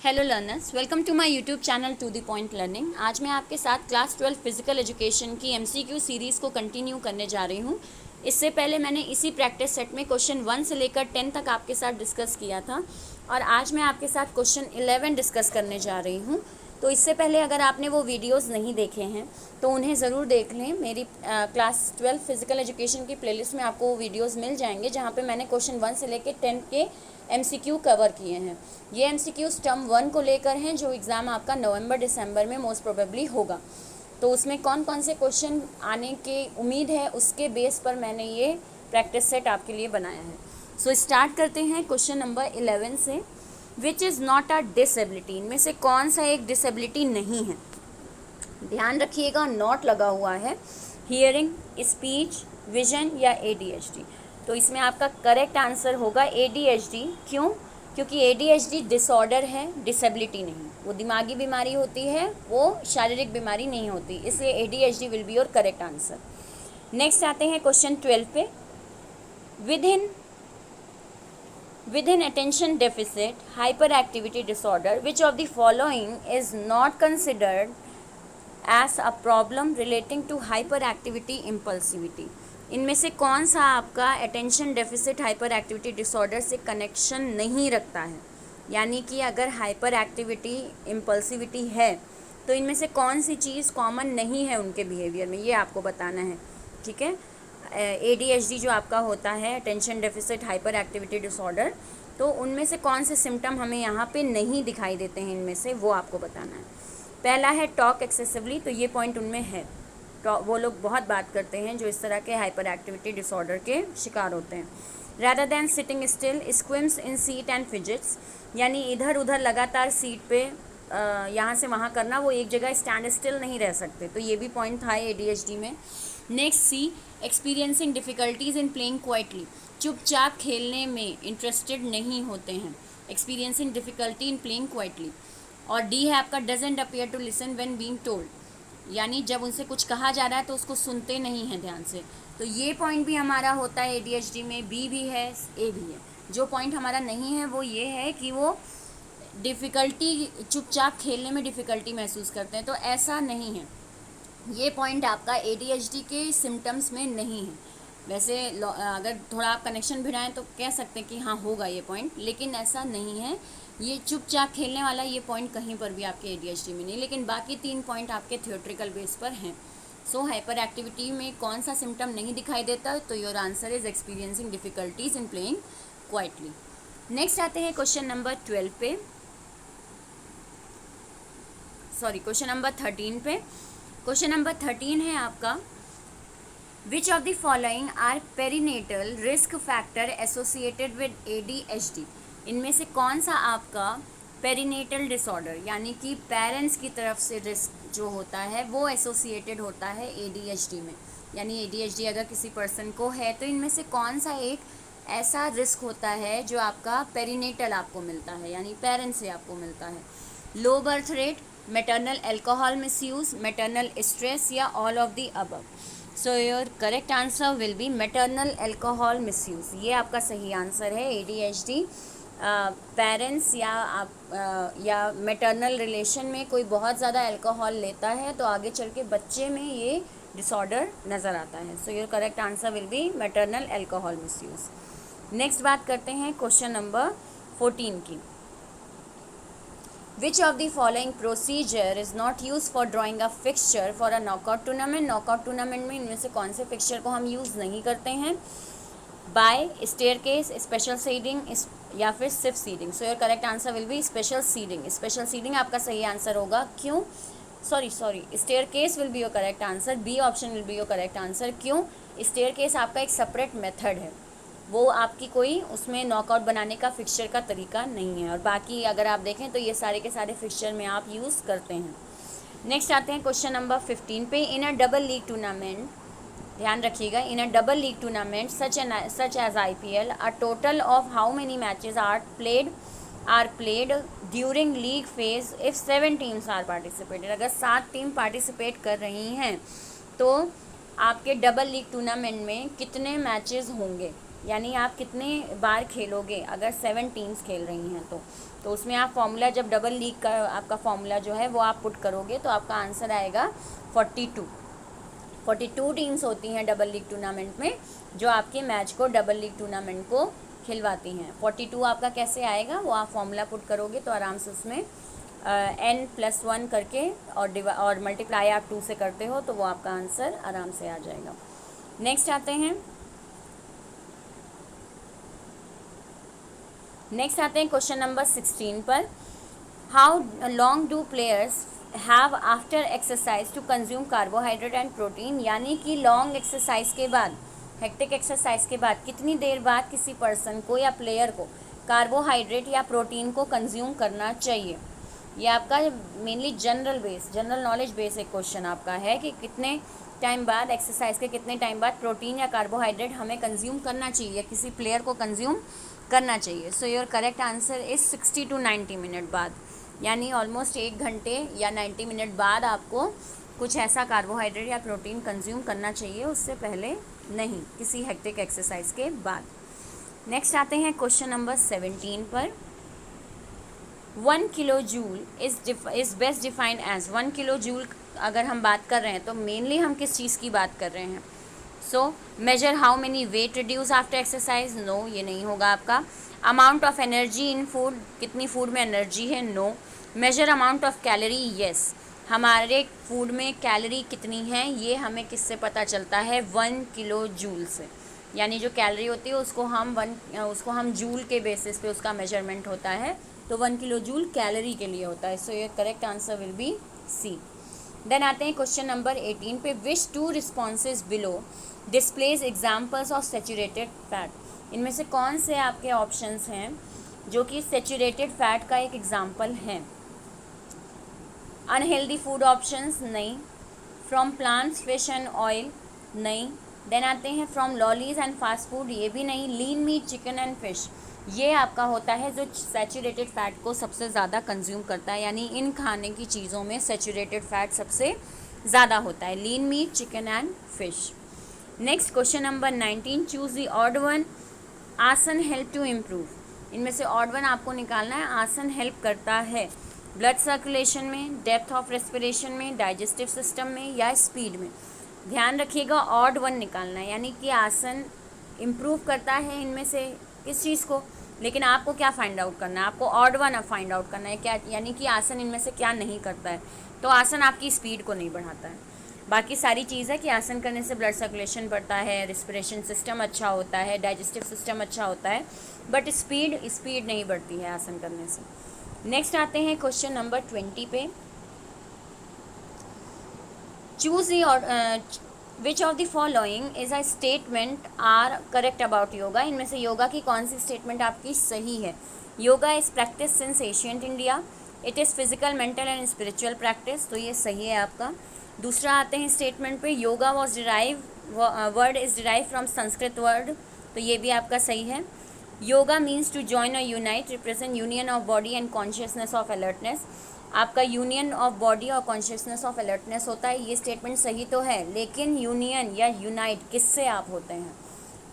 Hello learners, welcome to my YouTube channel to the point learning. आज मैं आपके साथ क्लास 12 फिजिकल एजुकेशन की एमसीक्यू सीरीज़ को कंटिन्यू करने जा रही हूँ। इससे पहले मैंने इसी प्रैक्टिस सेट में क्वेश्चन 1 से लेकर 10 तक आपके साथ डिस्कस किया था और आज मैं आपके साथ क्वेश्चन 11 डिस्कस करने जा रही हूँ। तो इससे पहले अगर आपने वो वीडियोस नहीं देखे हैं तो उन्हें ज़रूर देख लें। मेरी क्लास 12 फिजिकल एजुकेशन की प्लेलिस्ट में आपको वो वीडियोस मिल जाएंगे जहाँ पे मैंने क्वेश्चन 1 से लेकर 10 के एमसीक्यू कवर किए हैं। ये एमसीक्यू टर्म 1 को लेकर हैं जो एग्ज़ाम आपका नवंबर दिसंबर में मोस्ट प्रोबेबली होगा। तो उसमें कौन कौन से क्वेश्चन आने की उम्मीद है उसके बेस पर मैंने ये प्रैक्टिस सेट आपके लिए बनाया है। सो स्टार्ट करते हैं क्वेश्चन नंबर 11 से। Which is not a disability, इनमें से कौन सा एक डिसेबिलिटी नहीं है। ध्यान रखिएगा, नॉट लगा हुआ है। हियरिंग, स्पीच, विजन या ADHD। तो इसमें आपका करेक्ट आंसर होगा ADHD। क्यों? क्योंकि ADHD डिसऑर्डर है, डिसेबिलिटी नहीं। वो दिमागी बीमारी होती है, वो शारीरिक बीमारी नहीं होती, इसलिए ADHD will be your correct answer. Next आते हैं क्वेश्चन 12 पे। Within attention deficit hyperactivity disorder, which of the following is not considered as a problem relating to hyperactivity impulsivity? इनमें से कौन सा आपका attention deficit hyper activity disorder से connection नहीं रखता है? यानी कि अगर हाइपर एक्टिविटी इम्पल्सिविटी है तो इनमें से कौन सी चीज़ कॉमन नहीं है उनके बिहेवियर में, ये आपको बताना है। ठीक है, ADHD जो आपका होता है attention deficit hyper activity disorder, तो उनमें से कौन से सिम्टम हमें यहाँ पे नहीं दिखाई देते हैं, इनमें से वो आपको बताना है। पहला है टॉक एक्सेसिवली, तो ये पॉइंट उनमें है। वो लोग बहुत बात करते हैं जो इस तरह के हाइपर एक्टिविटी डिसऑर्डर के शिकार होते हैं। Rather than sitting still, squirms in seat and fidgets, यानी इधर उधर लगातार सीट पे यहाँ से वहाँ करना, वो एक जगह स्टैंड स्टिल नहीं रह सकते, तो ये भी पॉइंट था ADHD में। Next C, experiencing difficulties in playing quietly, चुपचाप खेलने में इंटरेस्टेड नहीं होते हैं। Experiencing difficulty in playing quietly. और D है आपका doesn't appear to listen when being told, यानी जब उनसे कुछ कहा जा रहा है तो उसको सुनते नहीं हैं ध्यान से। तो ये पॉइंट भी हमारा होता है ADHD में। B भी है, A भी है। जो पॉइंट हमारा नहीं है वो ये है कि वो डिफ़िकल्टी, चुपचाप खेलने में डिफ़िकल्टी महसूस करते हैं, तो ऐसा नहीं है। ये पॉइंट आपका ADHD के सिम्टम्स में नहीं है। वैसे अगर थोड़ा आप कनेक्शन भिड़ाएं तो कह सकते हैं कि हाँ होगा ये पॉइंट, लेकिन ऐसा नहीं है। ये चुपचाप खेलने वाला ये पॉइंट कहीं पर भी आपके ADHD में नहीं, लेकिन बाकी 3 पॉइंट आपके थियोट्रिकल बेस पर हैं। सो हाइपर एक्टिविटी में कौन सा सिम्टम नहीं दिखाई देता, तो your answer is experiencing difficulties in playing quietly. Next आते हैं क्वेश्चन नंबर 12 पे, सॉरी क्वेश्चन नंबर 13 पे। क्वेश्चन नंबर 13 है आपका, which of the following are perinatal risk factor associated with ADHD? इनमें से कौन सा आपका पेरीनेटल डिसऑर्डर, यानी कि पेरेंट्स की तरफ से रिस्क जो होता है वो एसोसिएटेड होता है ADHD में। यानी ADHD अगर किसी पर्सन को है तो इनमें से कौन सा एक ऐसा रिस्क होता है जो आपका पेरीनेटल आपको मिलता है, यानी पेरेंट्स से आपको मिलता है। Low birth rate, maternal alcohol misuse, maternal stress या all of the above. So your correct answer will be maternal alcohol misuse. ये आपका सही आंसर है। ADHD पेरेंट्स या मैटरनल रिलेशन में कोई बहुत ज़्यादा अल्कोहल लेता है तो आगे चल के बच्चे में ये डिसऑर्डर नज़र आता है। So your correct answer will be maternal alcohol misuse. Next बात करते हैं क्वेश्चन नंबर 14 की। Which of the following procedure is not used for drawing a fixture for a knockout tournament? knockout tournament में इनमें से कौन से fixture को हम यूज़ नहीं करते हैं? बाय staircase, special seeding या फिर सिर्फ seeding. So your correct answer will B special seeding. Special seeding आपका सही आंसर होगा। क्यों? Sorry staircase will be your correct answer. B option will be your correct answer. क्यों? staircase आपका एक सेपरेट मेथड है, वो आपकी कोई उसमें नॉकआउट बनाने का फिक्सचर का तरीका नहीं है, और बाकी अगर आप देखें तो ये सारे के सारे फिक्सचर में आप यूज़ करते हैं। नेक्स्ट आते हैं क्वेश्चन नंबर 15 पे। In a double league tournament, ध्यान रखिएगा, in a double league tournament such as IPL, a total of how many matches are played during league phase if 7 teams are participated. अगर 7 team participate कर रही हैं तो आपके double league tournament में कितने मैचेस होंगे? यानी आप कितने बार खेलोगे, अगर 7 टीम्स खेल रही हैं तो उसमें आप फॉर्मूला, जब डबल लीग का आपका फॉर्मूला जो है वो आप पुट करोगे तो आपका आंसर आएगा 42 टीम्स होती हैं डबल लीग टूर्नामेंट में, जो आपके मैच को, डबल लीग टूर्नामेंट को खिलवाती हैं। 42 आपका कैसे आएगा, वो आप फॉर्मूला पुट करोगे तो आराम से उसमें n+1 करके और मल्टीप्लाई आप 2 से करते हो तो वो आपका आंसर आराम से आ जाएगा। नेक्स्ट आते हैं क्वेश्चन नंबर 16 पर। How long do players have after exercise to consume carbohydrate and protein, यानी कि लॉन्ग एक्सरसाइज के बाद, हेक्टिक एक्सरसाइज के बाद कितनी देर बाद किसी पर्सन को या प्लेयर को कार्बोहाइड्रेट या प्रोटीन को कंज्यूम करना चाहिए। ये आपका मेनली जनरल नॉलेज बेस एक क्वेश्चन आपका है कि कितने टाइम बाद, एक्सरसाइज के कितने टाइम बाद प्रोटीन या कार्बोहाइड्रेट हमें कंज्यूम करना चाहिए, किसी प्लेयर को कंज्यूम करना चाहिए। सो your correct answer is 60 to 90 minute बाद, यानी ऑलमोस्ट 1 घंटे या 90 मिनट बाद आपको कुछ ऐसा कार्बोहाइड्रेट या प्रोटीन कंज्यूम करना चाहिए, उससे पहले नहीं, किसी हेक्टिक एक्सरसाइज के बाद। नेक्स्ट आते हैं क्वेश्चन नंबर 17 पर। 1 kilo joule is best defined as, 1 kilo joule अगर हम बात कर रहे हैं तो मेनली हम किस चीज़ की बात कर रहे हैं। So measure how many weight reduce after exercise, no, ये नहीं होगा आपका। Amount of energy in food, कितनी फूड में एनर्जी है, no. Measure amount of calorie, yes, हमारे फूड में कैलोरी कितनी है ये हमें किससे पता चलता है, 1 किलो जूल से, यानी जो कैलोरी होती है उसको हम जूल के बेसिस पे उसका मेजरमेंट होता है, तो 1 किलो जूल कैलोरी के लिए होता है। सो ये correct answer will be C. Then आते हैं क्वेश्चन नंबर 18 पे। Which 2 responses below displays examples of saturated fat, इनमें से कौन से आपके ऑप्शंस हैं जो कि सेचुरेटेड फैट का एक एग्जाम्पल है। अनहेल्दी फूड ऑप्शंस, नहीं। From plants, fish and oil, नहीं। देन आते हैं from lollies and fast food, ये भी नहीं। Lean meat, chicken and fish, ये आपका होता है जो सैचुरेटेड फैट को सबसे ज़्यादा कंज्यूम करता है, यानी इन खाने की चीज़ों में सैचुरेटेड फैट सबसे ज़्यादा होता है, lean meat, chicken and fish. Next question number 19, choose the odd one. आसन हेल्प टू इम्प्रूव, इनमें से ऑड वन आपको निकालना है। आसन हेल्प करता है ब्लड सर्कुलेशन में, डेप्थ ऑफ रेस्पिरेशन में, डाइजेस्टिव सिस्टम में या स्पीड में। ध्यान रखिएगा ऑड वन निकालना है, यानी कि आसन इम्प्रूव करता है इनमें से किस चीज़ को, लेकिन आपको क्या फाइंड आउट करना है, आपको ऑड वन फाइंड आउट करना है क्या, यानी कि आसन इनमें से क्या नहीं करता है। तो आसन आपकी स्पीड को नहीं बढ़ाता है, बाकी सारी चीज़ है कि आसन करने से ब्लड सर्कुलेशन बढ़ता है, रिस्पिरेशन सिस्टम अच्छा होता है, डाइजेस्टिव सिस्टम अच्छा होता है, बट स्पीड नहीं बढ़ती है आसन करने से। नेक्स्ट आते हैं क्वेश्चन नंबर 20 पे। Choose which of the following is a statement are correct about yoga, इनमें से योगा की कौन सी स्टेटमेंट आपकी सही है। Yoga is practice since ancient India, it is physical, mental and spiritual practice, तो ये सही है आपका। दूसरा आते हैं स्टेटमेंट पे, yoga word is derive from Sanskrit word, तो ये भी आपका सही है। योगा मीन्स टू जॉइन और unite, represent union of body and consciousness of alertness, आपका यूनियन ऑफ बॉडी और कॉन्शियसनेस ऑफ अलर्टनेस होता है, ये स्टेटमेंट सही तो है, लेकिन यूनियन या यूनाइट किससे आप होते हैं,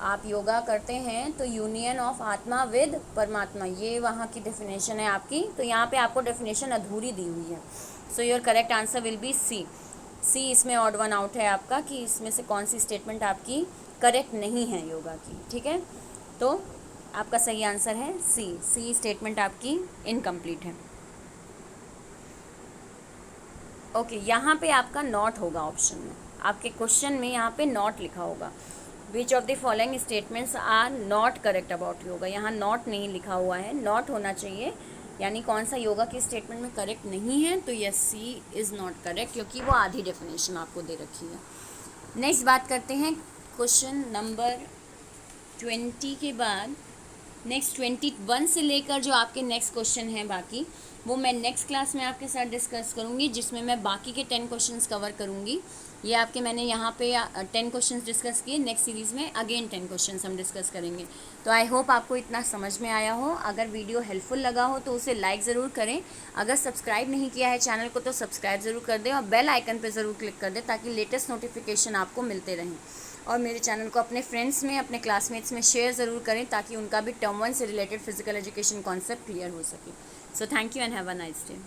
आप योगा करते हैं तो यूनियन ऑफ आत्मा विद परमात्मा, ये वहाँ की डेफिनेशन है आपकी, तो यहाँ पे आपको डेफिनेशन अधूरी दी हुई है। So your correct answer will be C. C इसमें ऑड वन आउट है आपका कि इसमें से कौन सी स्टेटमेंट आपकी करेक्ट नहीं है योगा की, ठीक है। तो आपका सही आंसर है सी स्टेटमेंट आपकी इनकम्प्लीट है। ओके, यहाँ पे आपका नॉट होगा ऑप्शन में, आपके क्वेश्चन में यहाँ पे नॉट लिखा होगा। Which of the following statements are not correct about yoga, यहाँ नॉट नहीं लिखा हुआ है, नॉट होना चाहिए, यानी कौन सा योगा की स्टेटमेंट में करेक्ट नहीं है, तो yes C is not correct, क्योंकि वो आधी डेफिनेशन आपको दे रखी है। नेक्स्ट बात करते हैं क्वेश्चन नंबर 20 के बाद। नेक्स्ट 21 से लेकर जो आपके नेक्स्ट क्वेश्चन हैं बाकी, वो मैं नेक्स्ट क्लास में आपके साथ डिस्कस करूँगी, जिसमें मैं बाकी के 10 क्वेश्चंस कवर करूँगी। ये आपके मैंने यहाँ पे 10 क्वेश्चंस डिस्कस किए, नेक्स्ट सीरीज़ में अगेन 10 क्वेश्चंस हम डिस्कस करेंगे। तो आई होप आपको इतना समझ में आया हो। अगर वीडियो हेल्पफुल लगा हो तो उसे लाइक ज़रूर करें, अगर सब्सक्राइब नहीं किया है चैनल को तो सब्सक्राइब ज़रूर कर दें और बेल आइकन पर ज़रूर क्लिक कर दें ताकि लेटेस्ट नोटिफिकेशन आपको मिलते रहें। और मेरे चैनल को अपने फ्रेंड्स में, अपने क्लासमेट्स में शेयर ज़रूर करें ताकि उनका भी टर्म 1 से related physical education concept clear हो सके. So thank you and have a nice day.